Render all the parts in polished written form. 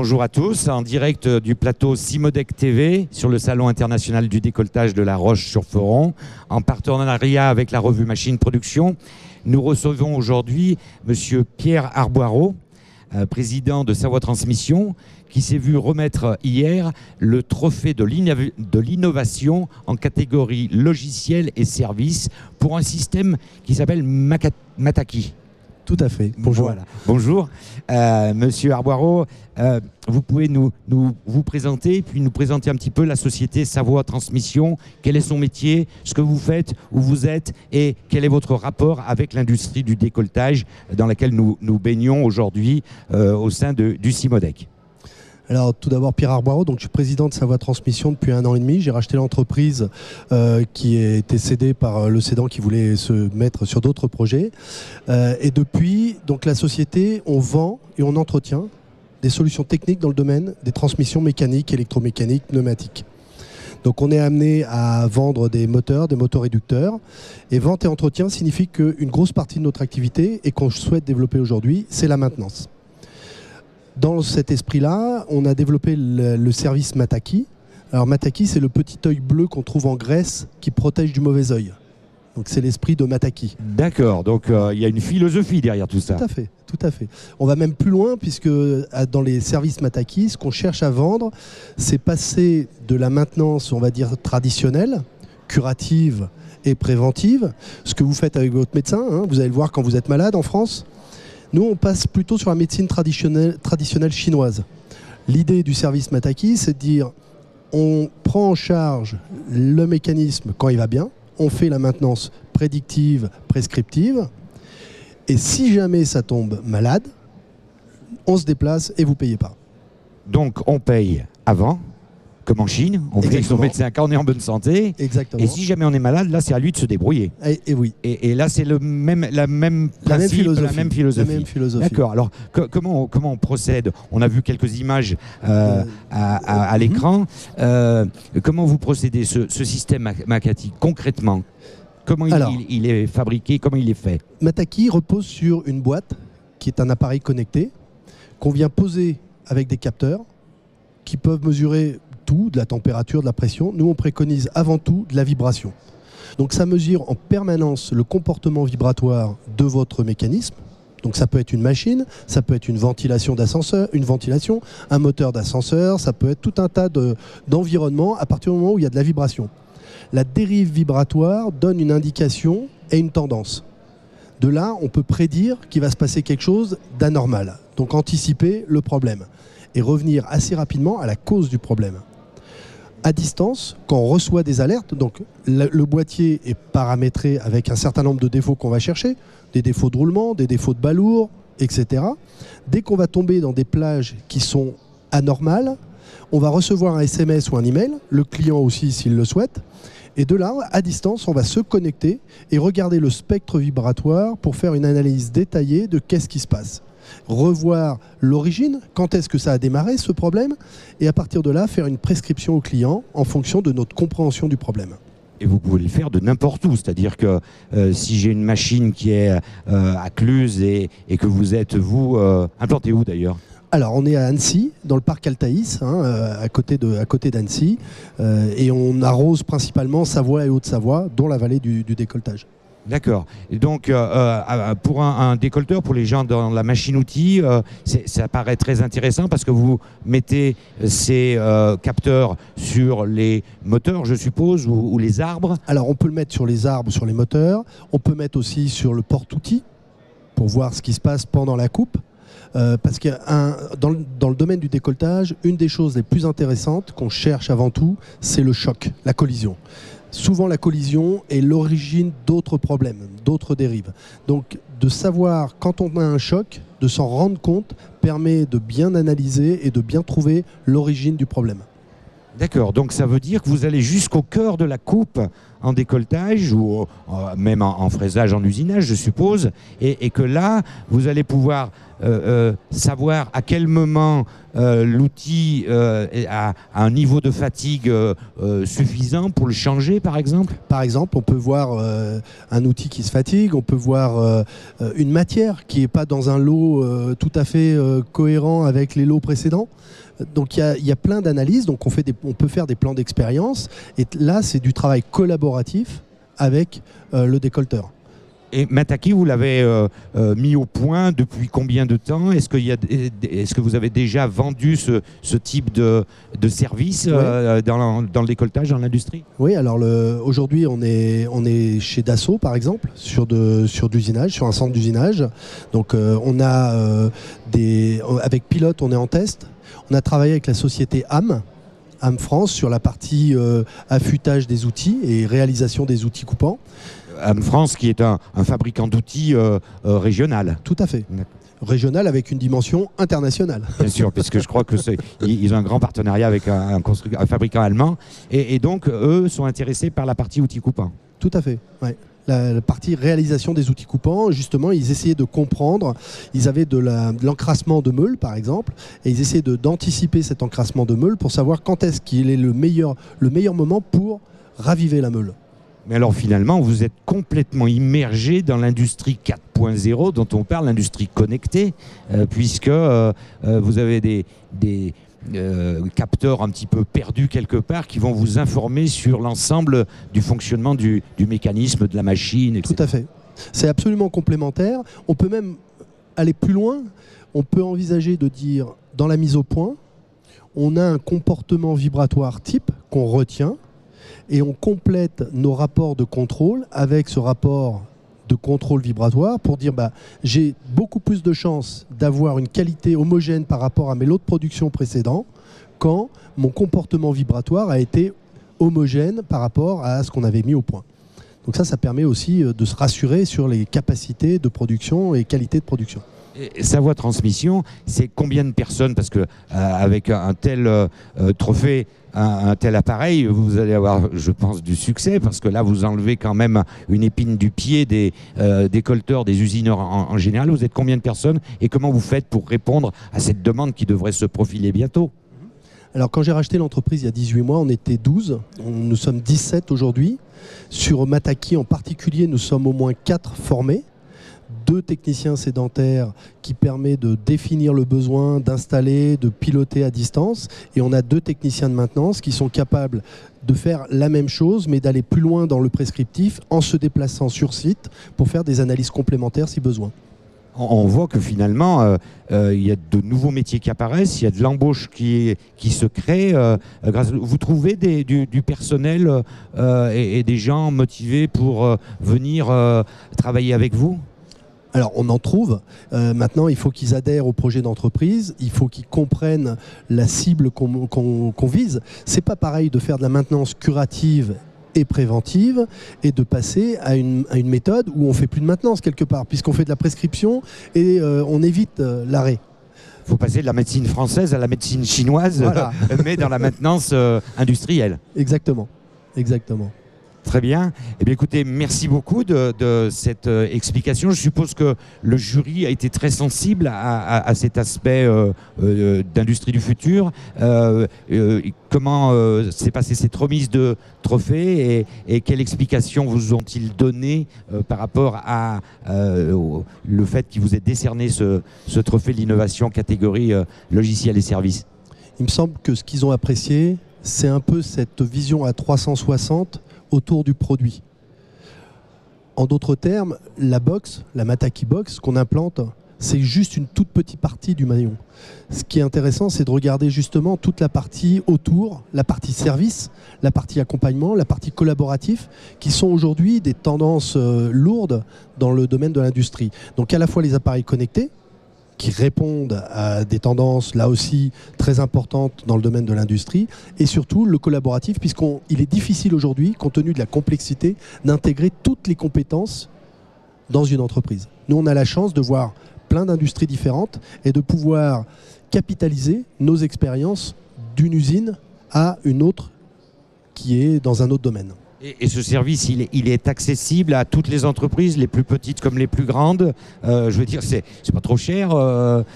Bonjour à tous, en direct du plateau Cimodec TV sur le Salon international du décolletage de La Roche-sur-Foron, en partenariat avec la revue Machine Production. Nous recevons aujourd'hui Monsieur Pierre Arboireau, président de Savoie Transmission, qui s'est vu remettre hier le trophée de l'innovation en catégorie logiciel et services pour un système qui s'appelle Mataki. Tout à fait. Bonjour. Voilà. Bonjour. Monsieur Arboireau, vous pouvez vous présenter, puis nous présenter un petit peu la société Savoie Transmission. Quel est son métier, ce que vous faites, où vous êtes et quel est votre rapport avec l'industrie du décolletage dans laquelle nous baignons aujourd'hui au sein du Cimodec. Alors tout d'abord Pierre Arboireau, donc je suis président de Savoie Transmission depuis 1 an et demi. J'ai racheté l'entreprise qui a été cédée par le cédant qui voulait se mettre sur d'autres projets. Et depuis, donc la société, on vend et on entretient des solutions techniques dans le domaine des transmissions mécaniques, électromécaniques, pneumatiques. Donc on est amené à vendre des moteurs réducteurs. Et vente et entretien signifie qu'une grosse partie de notre activité et qu'on souhaite développer aujourd'hui, c'est la maintenance. Dans cet esprit-là, on a développé le service Mataki. Alors Mataki, c'est le petit œil bleu qu'on trouve en Grèce qui protège du mauvais œil. Donc c'est l'esprit de Mataki. D'accord, donc il y a une philosophie derrière tout ça. Tout à fait, tout à fait. On va même plus loin puisque dans les services Mataki, ce qu'on cherche à vendre, c'est passer de la maintenance, on va dire, traditionnelle, curative et préventive, ce que vous faites avec votre médecin, hein, vous allez le voir quand vous êtes malade en France. Nous, on passe plutôt sur la médecine traditionnelle chinoise. L'idée du service Mataki, c'est de dire on prend en charge le mécanisme quand il va bien, on fait la maintenance prédictive, prescriptive, et si jamais ça tombe malade, on se déplace et vous ne payez pas. Donc on paye avant, comme en Chine, on fait son médecin quand on est en bonne santé. Exactement. Et si jamais on est malade, là c'est à lui de se débrouiller. Et oui. Et là c'est la même philosophie. D'accord. Alors comment on procède? On a vu quelques images à l'écran. Comment vous procédez ce système Mataki concrètement? Comment il est fabriqué? Comment il est fait? Mataki repose sur une boîte qui est un appareil connecté qu'on vient poser avec des capteurs qui peuvent mesurer tout, de la température, de la pression. Nous, on préconise avant tout de la vibration. Donc ça mesure en permanence le comportement vibratoire de votre mécanisme. Donc ça peut être une machine, ça peut être une ventilation d'ascenseur, un moteur d'ascenseur, ça peut être tout un tas d'environnements à partir du moment où il y a de la vibration. La dérive vibratoire donne une indication et une tendance. De là, on peut prédire qu'il va se passer quelque chose d'anormal. Donc anticiper le problème et revenir assez rapidement à la cause du problème. À distance, quand on reçoit des alertes, donc le boîtier est paramétré avec un certain nombre de défauts qu'on va chercher, des défauts de roulement, des défauts de balourd, etc. Dès qu'on va tomber dans des plages qui sont anormales, on va recevoir un SMS ou un email, le client aussi s'il le souhaite, et de là, à distance, on va se connecter et regarder le spectre vibratoire pour faire une analyse détaillée de qu'est-ce qui se passe. Revoir l'origine, quand est-ce que ça a démarré ce problème, et à partir de là, faire une prescription au client en fonction de notre compréhension du problème. Et vous pouvez le faire de n'importe où, c'est-à-dire que si j'ai une machine qui est à Cluse et que vous êtes, vous, implanté où d'ailleurs ? Alors on est à Annecy, dans le parc Altaïs, à côté d'Annecy, et on arrose principalement Savoie et Haute-Savoie, dont la vallée du décolletage. D'accord. Et donc, pour un décolleteur, pour les gens dans la machine-outil, ça paraît très intéressant parce que vous mettez ces capteurs sur les moteurs, je suppose, ou les arbres. Alors, on peut le mettre sur les arbres, sur les moteurs. On peut mettre aussi sur le porte-outil pour voir ce qui se passe pendant la coupe. Parce que dans le domaine du décolletage, une des choses les plus intéressantes qu'on cherche avant tout, c'est le choc, la collision. Souvent, la collision est l'origine d'autres problèmes, d'autres dérives. Donc, de savoir quand on a un choc, de s'en rendre compte, permet de bien analyser et de bien trouver l'origine du problème. D'accord, donc ça veut dire que vous allez jusqu'au cœur de la coupe en décolletage ou même en fraisage, en usinage, je suppose, et que là, vous allez pouvoir savoir à quel moment l'outil a un niveau de fatigue suffisant pour le changer, par exemple. Par exemple, on peut voir un outil qui se fatigue, on peut voir une matière qui n'est pas dans un lot tout à fait cohérent avec les lots précédents. Donc il y a plein d'analyses, donc on peut faire des plans d'expérience, et là c'est du travail collaboratif avec le décolleteur. Et Mataki, vous l'avez mis au point depuis combien de temps? Est-ce que vous avez déjà vendu ce type de service dans le décolletage, dans l'industrie? Oui, alors aujourd'hui on est chez Dassault par exemple, sur d'usinage, sur un centre d'usinage. Donc on a avec Pilote, on est en test. On a travaillé avec la société AM France sur la partie affûtage des outils et réalisation des outils coupants. AM France qui est un fabricant d'outils régional. Tout à fait. Régional avec une dimension internationale. Bien sûr, puisque je crois qu'ils ont un grand partenariat avec un fabricant allemand. Et donc, eux sont intéressés par la partie outils coupants. Tout à fait, ouais. La partie réalisation des outils coupants, justement, ils essayaient de comprendre, ils avaient de l'encrassement de meule par exemple, et ils essayaient d'anticiper cet encrassement de meule pour savoir quand est-ce qu'il est le meilleur moment pour raviver la meule. Mais alors finalement, vous êtes complètement immergé dans l'industrie 4.0 dont on parle, l'industrie connectée, puisque vous avez des capteurs un petit peu perdus quelque part qui vont vous informer sur l'ensemble du fonctionnement du mécanisme, de la machine, etc. Tout à fait. C'est absolument complémentaire. On peut même aller plus loin. On peut envisager de dire, dans la mise au point, on a un comportement vibratoire type qu'on retient et on complète nos rapports de contrôle avec ce rapport de contrôle vibratoire pour dire j'ai beaucoup plus de chances d'avoir une qualité homogène par rapport à mes lots de production précédents quand mon comportement vibratoire a été homogène par rapport à ce qu'on avait mis au point. Donc ça permet aussi de se rassurer sur les capacités de production et qualité de production. Et sa voie transmission, c'est combien de personnes? Parce que avec un tel trophée, un tel appareil, vous allez avoir, je pense, du succès, parce que là, vous enlevez quand même une épine du pied des décolleteurs, des usineurs en général. Vous êtes combien de personnes et comment vous faites pour répondre à cette demande qui devrait se profiler bientôt? Alors, quand j'ai racheté l'entreprise il y a 18 mois, on était 12. Nous sommes 17 aujourd'hui. Sur Mataki en particulier, nous sommes au moins 4 formés. 2 techniciens sédentaires qui permettent de définir le besoin, d'installer, de piloter à distance. Et on a 2 techniciens de maintenance qui sont capables de faire la même chose, mais d'aller plus loin dans le prescriptif en se déplaçant sur site pour faire des analyses complémentaires si besoin. On voit que finalement, il y a de nouveaux métiers qui apparaissent, il y a de l'embauche qui se crée. Vous trouvez du personnel et des gens motivés pour venir travailler avec vous? Alors on en trouve. Maintenant, il faut qu'ils adhèrent au projet d'entreprise. Il faut qu'ils comprennent la cible qu'on vise. C'est pas pareil de faire de la maintenance curative et préventive et de passer à une méthode où on fait plus de maintenance quelque part, puisqu'on fait de la prescription et on évite l'arrêt. Il faut passer de la médecine française à la médecine chinoise, voilà. Mais dans la maintenance industrielle. Exactement. Exactement. Très bien. Eh bien, écoutez, merci beaucoup de cette explication. Je suppose que le jury a été très sensible à cet aspect d'industrie du futur. Comment s'est passée cette remise de trophée et quelle explication vous ont-ils donné par rapport à le fait qu'il vous ait décerné ce trophée de l'innovation catégorie logiciel et services? Il me semble que ce qu'ils ont apprécié, c'est un peu cette vision à 360 autour du produit. En d'autres termes, la box, la Mataki Box qu'on implante, c'est juste une toute petite partie du maillon. Ce qui est intéressant, c'est de regarder justement toute la partie autour, la partie service, la partie accompagnement, la partie collaboratif, qui sont aujourd'hui des tendances lourdes dans le domaine de l'industrie. Donc à la fois les appareils connectés, qui répondent à des tendances, là aussi, très importantes dans le domaine de l'industrie, et surtout le collaboratif, puisqu'il est difficile aujourd'hui, compte tenu de la complexité, d'intégrer toutes les compétences dans une entreprise. Nous, on a la chance de voir plein d'industries différentes et de pouvoir capitaliser nos expériences d'une usine à une autre qui est dans un autre domaine. Et ce service, il est accessible à toutes les entreprises, les plus petites comme les plus grandes. Je veux dire, c'est pas trop cher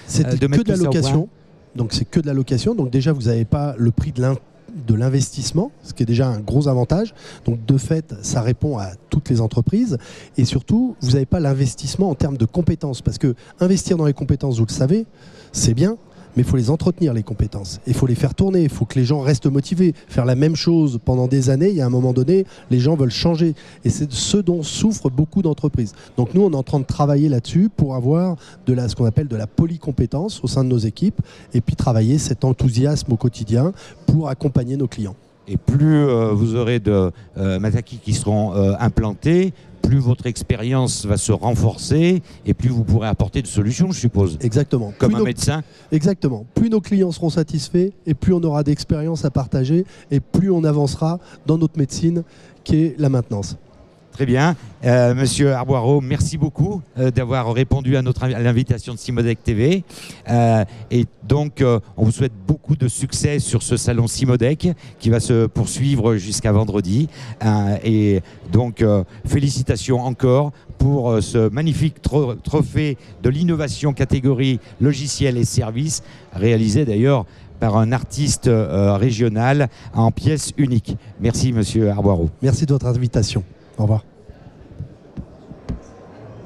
C'est de mettre que de la tout ça au point. location. Donc c'est que de la location. Donc déjà, vous n'avez pas le prix de l'investissement, ce qui est déjà un gros avantage. Donc de fait, ça répond à toutes les entreprises. Et surtout, vous n'avez pas l'investissement en termes de compétences. Parce que investir dans les compétences, vous le savez, c'est bien. Mais il faut les entretenir, les compétences. Il faut les faire tourner. Il faut que les gens restent motivés. Faire la même chose pendant des années, il y a un moment donné, les gens veulent changer. Et c'est ce dont souffrent beaucoup d'entreprises. Donc nous, on est en train de travailler là-dessus pour avoir ce qu'on appelle de la polycompétence au sein de nos équipes et puis travailler cet enthousiasme au quotidien pour accompagner nos clients. Et plus vous aurez de Mataki qui seront implantés, plus votre expérience va se renforcer et plus vous pourrez apporter de solutions, je suppose. Exactement. Comme un médecin. Exactement. Plus nos clients seront satisfaits et plus on aura d'expérience à partager et plus on avancera dans notre médecine qui est la maintenance. Très bien. Monsieur Arboireau, merci beaucoup d'avoir répondu à l'invitation de Cimodec TV. Et donc, on vous souhaite beaucoup de succès sur ce salon Cimodec qui va se poursuivre jusqu'à vendredi. Et donc, félicitations encore pour ce magnifique trophée de l'innovation catégorie logiciel et services, réalisé d'ailleurs par un artiste régional en pièces uniques. Merci, monsieur Arboireau. Merci de votre invitation. Au revoir.